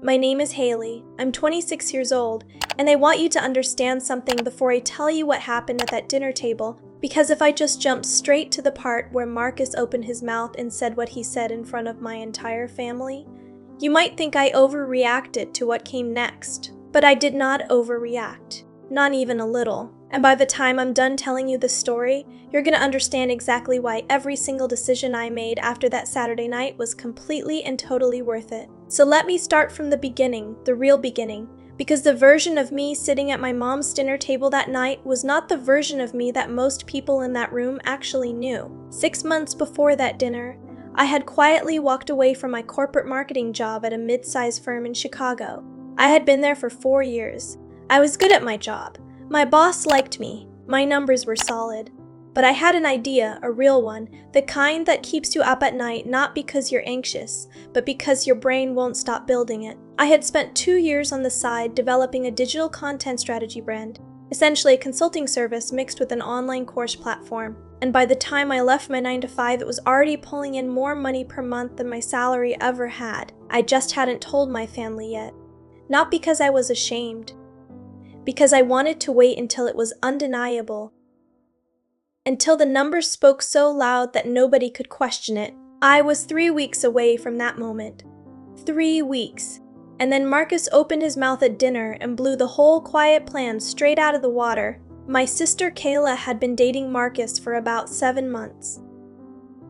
My name is Hailey. I'm 26 years old, and I want you to understand something before I tell you what happened at that dinner table, because if I just jump straight to the part where Marcus opened his mouth and said what he said in front of my entire family, you might think I overreacted to what came next. But I did not overreact. Not even a little. And by the time I'm done telling you this story, you're gonna understand exactly why every single decision I made after that Saturday night was completely and totally worth it. So let me start from the beginning, the real beginning, because the version of me sitting at my mom's dinner table that night was not the version of me that most people in that room actually knew. 6 months before that dinner, I had quietly walked away from my corporate marketing job at a mid-sized firm in Chicago. I had been there for 4 years. I was good at my job. My boss liked me. My numbers were solid. But I had an idea, a real one, the kind that keeps you up at night not because you're anxious, but because your brain won't stop building it. I had spent 2 years on the side developing a digital content strategy brand, essentially a consulting service mixed with an online course platform. And by the time I left my 9-to-5, it was already pulling in more money per month than my salary ever had. I just hadn't told my family yet. Not because I was ashamed, because I wanted to wait until it was undeniable. Until the numbers spoke so loud that nobody could question it. I was 3 weeks away from that moment. 3 weeks. And then Marcus opened his mouth at dinner and blew the whole quiet plan straight out of the water. My sister Kayla had been dating Marcus for about 7 months.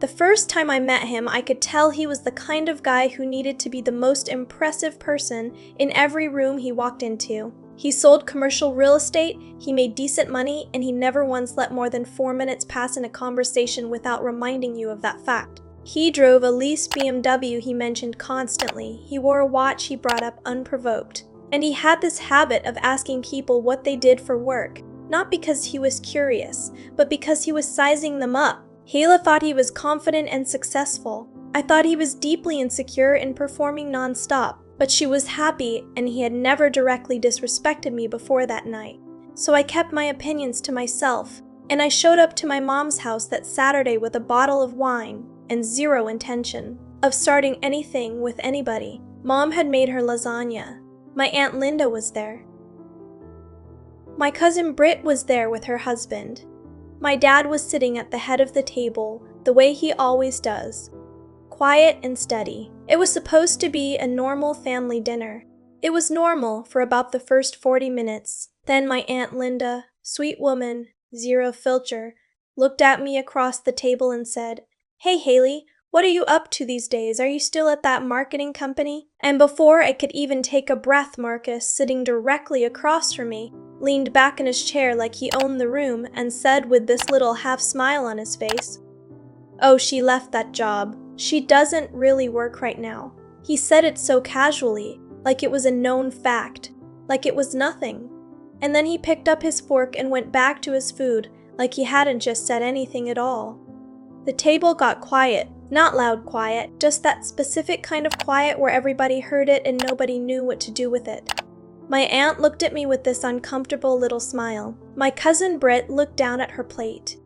The first time I met him, I could tell he was the kind of guy who needed to be the most impressive person in every room he walked into. He sold commercial real estate, he made decent money, and he never once let more than 4 minutes pass in a conversation without reminding you of that fact. He drove a leased BMW he mentioned constantly. He wore a watch he brought up unprovoked. And he had this habit of asking people what they did for work, not because he was curious, but because he was sizing them up. Hailey thought he was confident and successful. I thought he was deeply insecure and performing non-stop. But she was happy, and he had never directly disrespected me before that night. So I kept my opinions to myself, and I showed up to my mom's house that Saturday with a bottle of wine and zero intention of starting anything with anybody. Mom had made her lasagna. My Aunt Linda was there. My cousin Britt was there with her husband. My dad was sitting at the head of the table, the way he always does. Quiet and steady. It was supposed to be a normal family dinner. It was normal for about the first 40 minutes. Then my Aunt Linda, sweet woman, zero filter, looked at me across the table and said, "Hey Hailey, what are you up to these days? Are you still at that marketing company?" And before I could even take a breath, Marcus, sitting directly across from me, leaned back in his chair like he owned the room and said with this little half smile on his face, "Oh, she left that job. She doesn't really work right now." He said it so casually, like it was a known fact, like it was nothing. And then he picked up his fork and went back to his food, like he hadn't just said anything at all. The table got quiet, not loud quiet, just that specific kind of quiet where everybody heard it and nobody knew what to do with it. My aunt looked at me with this uncomfortable little smile. My cousin Britt looked down at her plate.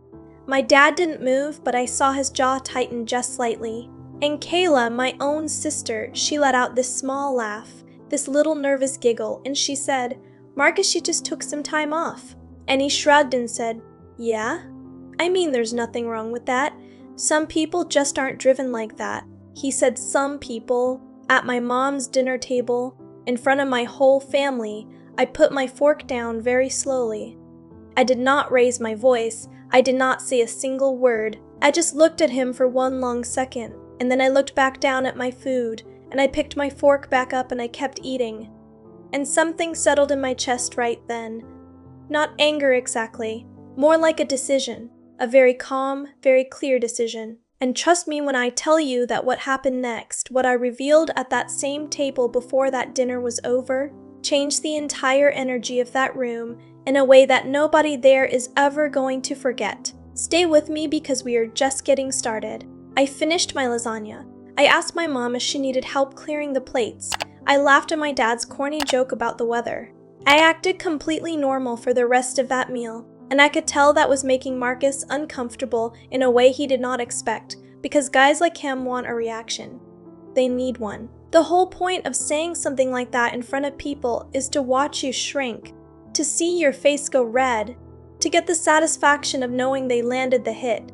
My dad didn't move, but I saw his jaw tighten just slightly. And Kayla, my own sister, she let out this small laugh, this little nervous giggle, and she said, "Marcus, she just took some time off." And he shrugged and said, "Yeah? I mean, there's nothing wrong with that. Some people just aren't driven like that." He said some people, at my mom's dinner table, in front of my whole family. I put my fork down very slowly. I did not raise my voice. I did not say a single word. I just looked at him for one long second, and then I looked back down at my food, and I picked my fork back up and I kept eating. And something settled in my chest right then. Not anger exactly, more like a decision, a very calm, very clear decision. And trust me when I tell you that what happened next, what I revealed at that same table before that dinner was over, changed the entire energy of that room in a way that nobody there is ever going to forget. Stay with me because we are just getting started. I finished my lasagna. I asked my mom if she needed help clearing the plates. I laughed at my dad's corny joke about the weather. I acted completely normal for the rest of that meal, and I could tell that was making Marcus uncomfortable in a way he did not expect, because guys like him want a reaction. They need one. The whole point of saying something like that in front of people is to watch you shrink, to see your face go red, to get the satisfaction of knowing they landed the hit.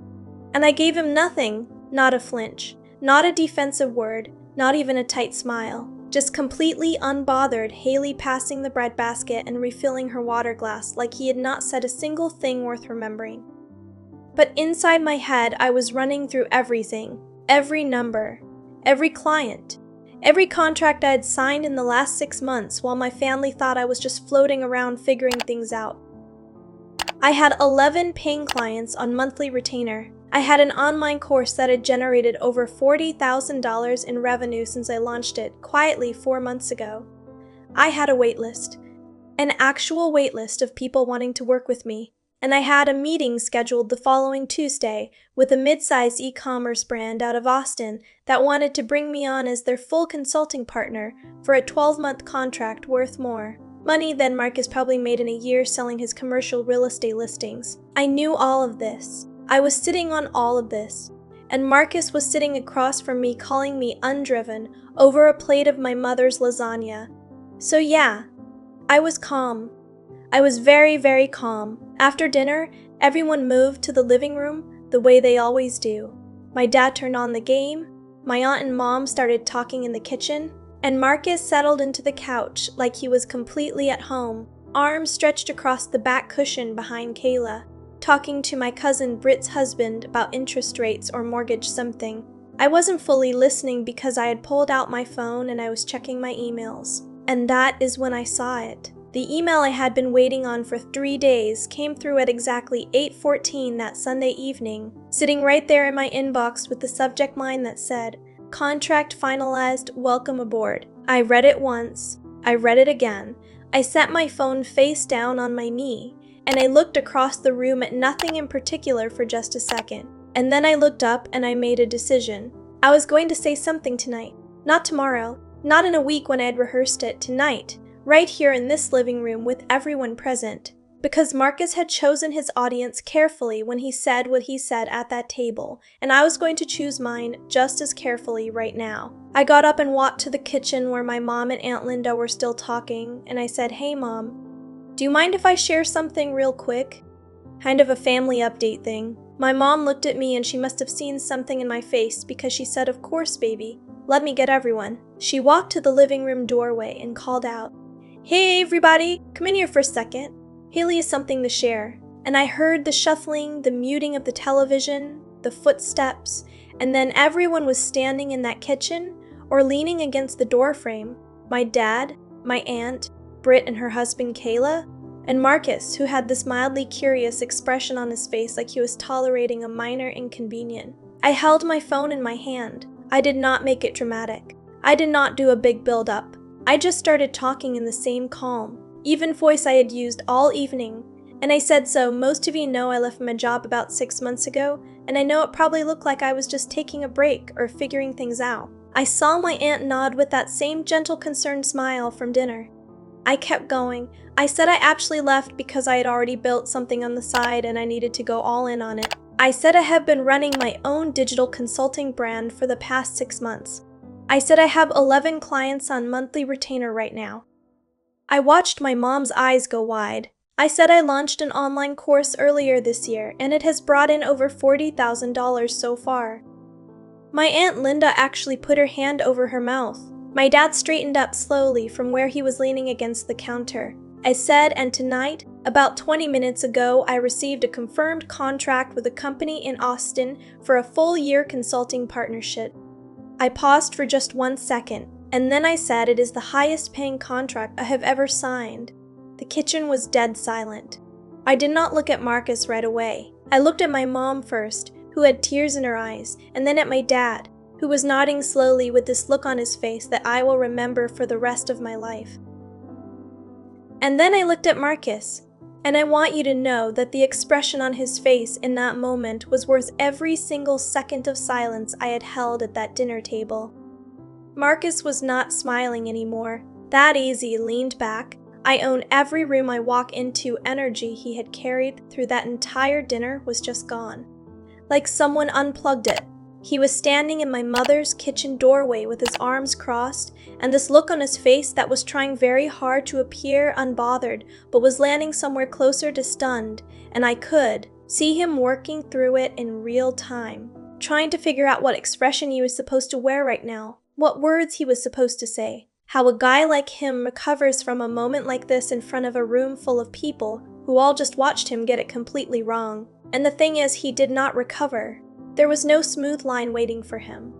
And I gave him nothing, not a flinch, not a defensive word, not even a tight smile. Just completely unbothered, Hailey passing the bread basket and refilling her water glass like he had not said a single thing worth remembering. But inside my head, I was running through everything, every number, every client, every contract I had signed in the last 6 months while my family thought I was just floating around figuring things out. I had 11 paying clients on monthly retainer. I had an online course that had generated over $40,000 in revenue since I launched it quietly 4 months ago. I had a waitlist, an actual waitlist of people wanting to work with me, and I had a meeting scheduled the following Tuesday with a mid-sized e-commerce brand out of Austin that wanted to bring me on as their full consulting partner for a 12-month contract worth more money than Marcus probably made in a year selling his commercial real estate listings. I knew all of this. I was sitting on all of this, and Marcus was sitting across from me calling me undriven over a plate of my mother's lasagna. So yeah, I was calm. I was very, very calm. After dinner, everyone moved to the living room the way they always do. My dad turned on the game, my aunt and mom started talking in the kitchen, and Marcus settled into the couch like he was completely at home, arms stretched across the back cushion behind Kayla, talking to my cousin Britt's husband about interest rates or mortgage something. I wasn't fully listening because I had pulled out my phone and I was checking my emails. And that is when I saw it. The email I had been waiting on for 3 days came through at exactly 8:14 that Sunday evening, sitting right there in my inbox with the subject line that said, "Contract finalized, welcome aboard." I read it once. I read it again. I set my phone face down on my knee, and I looked across the room at nothing in particular for just a second. And then I looked up and I made a decision. I was going to say something tonight. Not tomorrow. Not in a week when I had rehearsed it. Tonight. Right here in this living room with everyone present. Because Marcus had chosen his audience carefully when he said what he said at that table, and I was going to choose mine just as carefully right now. I got up and walked to the kitchen where my mom and Aunt Linda were still talking, and I said, "Hey Mom, do you mind if I share something real quick?" Kind of a family update thing. My mom looked at me and she must have seen something in my face because she said, "Of course, baby. Let me get everyone." She walked to the living room doorway and called out, "Hey everybody, come in here for a second. Hailey has something to share." And I heard the shuffling, the muting of the television, the footsteps, and then everyone was standing in that kitchen or leaning against the doorframe. My dad, my aunt, Britt and her husband Kayla, and Marcus, who had this mildly curious expression on his face like he was tolerating a minor inconvenience. I held my phone in my hand. I did not make it dramatic. I did not do a big build-up. I just started talking in the same calm, even voice I had used all evening, and I said so. Most of you know I left my job about 6 months ago, and I know it probably looked like I was just taking a break or figuring things out. I saw my aunt nod with that same gentle concerned smile from dinner. I kept going. I said I actually left because I had already built something on the side and I needed to go all in on it. I said I have been running my own digital consulting brand for the past 6 months. I said I have 11 clients on monthly retainer right now. I watched my mom's eyes go wide. I said I launched an online course earlier this year and it has brought in over $40,000 so far. My Aunt Linda actually put her hand over her mouth. My dad straightened up slowly from where he was leaning against the counter. I said, and tonight, about 20 minutes ago, I received a confirmed contract with a company in Austin for a full-year consulting partnership. I paused for just 1 second, and then I said it is the highest-paying contract I have ever signed. The kitchen was dead silent. I did not look at Marcus right away. I looked at my mom first, who had tears in her eyes, and then at my dad, who was nodding slowly with this look on his face that I will remember for the rest of my life. And then I looked at Marcus, and I want you to know that the expression on his face in that moment was worth every single second of silence I had held at that dinner table. Marcus was not smiling anymore. That easy, leaned back, I own every room I walk into energy he had carried through that entire dinner was just gone. Like someone unplugged it. He was standing in my mother's kitchen doorway with his arms crossed and this look on his face that was trying very hard to appear unbothered but was landing somewhere closer to stunned, and I could see him working through it in real time, trying to figure out what expression he was supposed to wear right now, what words he was supposed to say, how a guy like him recovers from a moment like this in front of a room full of people who all just watched him get it completely wrong. And the thing is, he did not recover. There was no smooth line waiting for him.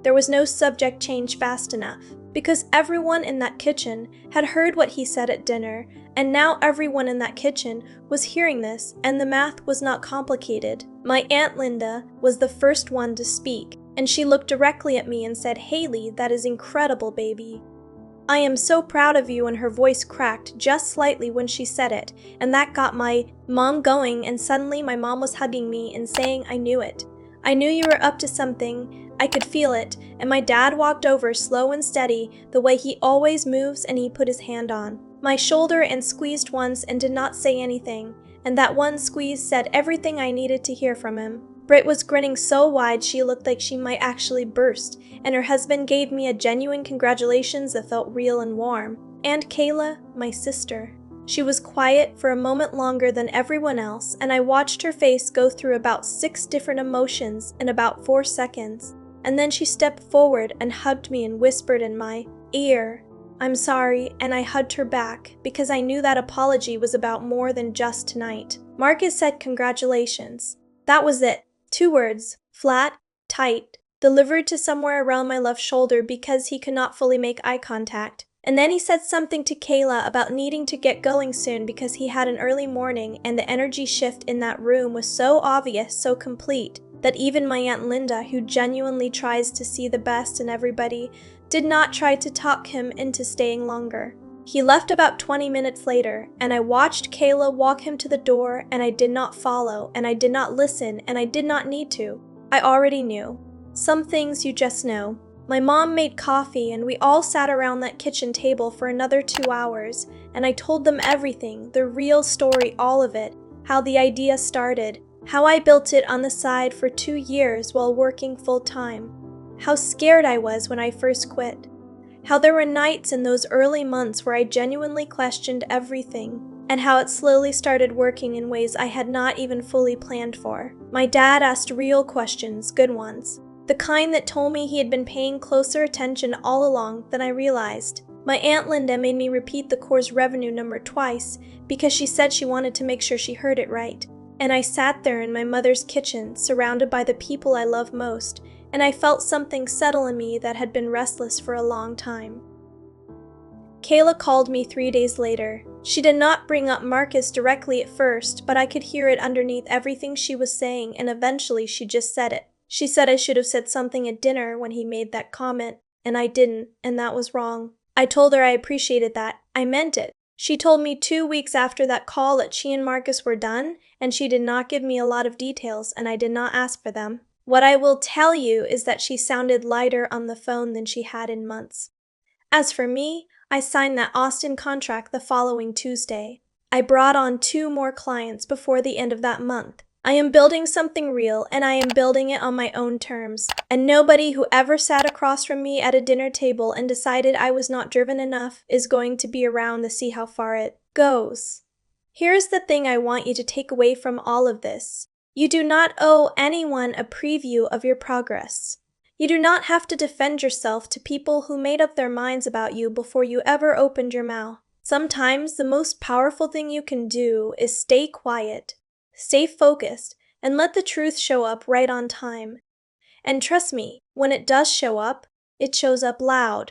There was no subject change fast enough, because everyone in that kitchen had heard what he said at dinner, and now everyone in that kitchen was hearing this, and the math was not complicated. My Aunt Linda was the first one to speak, and she looked directly at me and said, "Hailey, that is incredible, baby. I am so proud of you," and her voice cracked just slightly when she said it, and that got my mom going, and suddenly my mom was hugging me and saying, "I knew it. I knew you were up to something. I could feel it." And my dad walked over slow and steady, the way he always moves, and he put his hand on my shoulder and squeezed once and did not say anything, and that one squeeze said everything I needed to hear from him. Britt was grinning so wide she looked like she might actually burst, and her husband gave me a genuine congratulations that felt real and warm. And Kayla, my sister. She was quiet for a moment longer than everyone else, and I watched her face go through about 6 different emotions in about 4 seconds. And then she stepped forward and hugged me and whispered in my ear, "I'm sorry," and I hugged her back because I knew that apology was about more than just tonight. Marcus said congratulations. That was it. 2 words, flat, tight, delivered to somewhere around my left shoulder because he could not fully make eye contact. And then he said something to Kayla about needing to get going soon because he had an early morning, and the energy shift in that room was so obvious, so complete, that even my Aunt Linda, who genuinely tries to see the best in everybody, did not try to talk him into staying longer. He left about 20 minutes later, and I watched Kayla walk him to the door, and I did not follow, and I did not listen, and I did not need to. I already knew. Some things you just know. My mom made coffee, and we all sat around that kitchen table for another 2 hours, and I told them everything, the real story, all of it, how the idea started, how I built it on the side for 2 years while working full-time, how scared I was when I first quit, how there were nights in those early months where I genuinely questioned everything, and how it slowly started working in ways I had not even fully planned for. My dad asked real questions, good ones, the kind that told me he had been paying closer attention all along than I realized. My Aunt Linda made me repeat the core's revenue number twice because she said she wanted to make sure she heard it right. And I sat there in my mother's kitchen, surrounded by the people I love most, and I felt something settle in me that had been restless for a long time. Kayla called me 3 days later. She did not bring up Marcus directly at first, but I could hear it underneath everything she was saying, and eventually she just said it. She said I should have said something at dinner when he made that comment, and I didn't, and that was wrong. I told her I appreciated that. I meant it. She told me 2 weeks after that call that she and Marcus were done, and she did not give me a lot of details, and I did not ask for them. What I will tell you is that she sounded lighter on the phone than she had in months. As for me, I signed that Austin contract the following Tuesday. I brought on 2 more clients before the end of that month. I am building something real, and I am building it on my own terms. And nobody who ever sat across from me at a dinner table and decided I was not driven enough is going to be around to see how far it goes. Here's the thing I want you to take away from all of this. You do not owe anyone a preview of your progress. You do not have to defend yourself to people who made up their minds about you before you ever opened your mouth. Sometimes the most powerful thing you can do is stay quiet. Stay focused, and let the truth show up right on time. And trust me, when it does show up, it shows up loud.